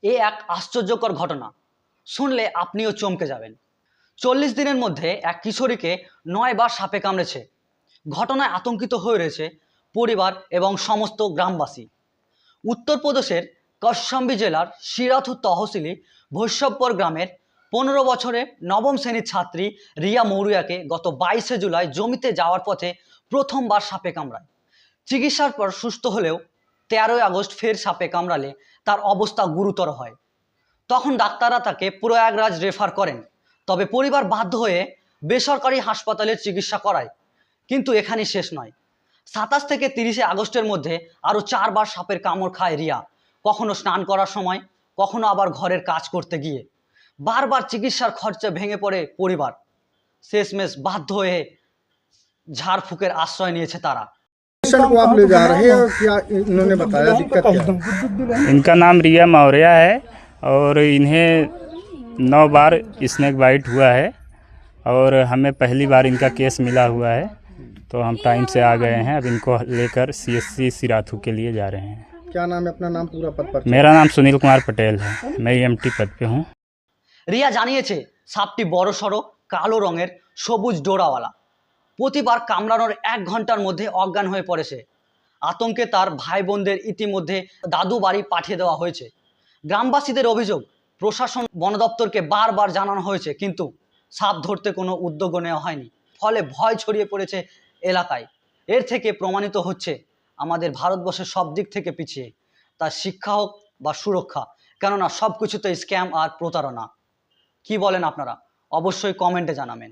এ এক আশ্চর্যকর ঘটনা, শুনলে আপনিও চমকে যাবেন। 40 দিনের মধ্যে এক কিশোরীকে 9 বার সাপে কামড়েছে। ঘটনায় আতঙ্কিত হয়ে রয়েছে পরিবার এবং সমস্ত গ্রামবাসী। উত্তরপ্রদেশের কৌশাম্বী জেলার সিরাথু তহসিলি ভৈষ্যবপুর গ্রামের 15 বছরের নবম শ্রেণীর ছাত্রী রিয়া মৌরিয়াকে গত 22শে জুলাই জমিতে যাওয়ার পথে প্রথমবার সাপে কামড়ায়। চিকিৎসার পর সুস্থ হলেও 13ই আগস্ট ফের সাপে কামড়ালে তার অবস্থা গুরুতর হয়। তখন ডাক্তাররা তাকে প্রয়াগরাজ রেফার করেন, তবে পরিবার বাধ্য হয়ে বেসরকারি হাসপাতালে চিকিৎসা করায়। কিন্তু এখানেই শেষ নয়। 27 থেকে 30শে আগস্টের মধ্যে আরও 4 বার সাপের কামড় খায় রিয়া, কখনো স্নান করার সময়, কখনো আবার ঘরের কাজ করতে গিয়ে। বারবার চিকিৎসার খরচা ভেঙে পড়ে পরিবার। শেষমেশ বাধ্য হয়ে ঝাড়ফুঁকের আশ্রয় নিয়েছে তারা। पेशेंट को आप ले जा रहे हैं और क्या इन्होंने बताया दिक्कत क्या है? इनका नाम रिया मौर्य है और इन्हें 9 बार स्नेक बाइट हुआ है और हमें पहली बार इनका केस मिला हुआ है, तो हम टाइम से आ गए हैं। अब इनको लेकर CSC सिराथू के लिए जा रहे हैं। क्या नाम है? अपना नाम पूरा पद पर। मेरा नाम सुनील कुमार पटेल है, मैं EMT पद पे हूँ। রিয়া জানিয়েছে সাপটি বড়সড় কালো রঙের সবুজ ডোরাওয়ালা। প্রতিবার কামড়ানোর 1 ঘন্টার মধ্যে অজ্ঞান হয়ে পড়ে সে। আতঙ্কে তার ভাই বোনদের ইতিমধ্যে দাদু বাড়ি পাঠিয়ে দেওয়া হয়েছে। গ্রামবাসীদের অভিযোগ, প্রশাসন বন দপ্তরকে বারবার জানানো হয়েছে, কিন্তু সাপ ধরতে কোনো উদ্যোগও নেওয়া হয়নি। ফলে ভয় ছড়িয়ে পড়েছে এলাকায়। এর থেকে প্রমাণিত হচ্ছে আমাদের ভারতবর্ষের সব দিক থেকে পিছিয়ে, তার শিক্ষা হোক বা সুরক্ষা, কেননা সব কিছুতে স্ক্যাম আর প্রতারণা। কি বলেন আপনারা? অবশ্যই কমেন্টে জানাবেন।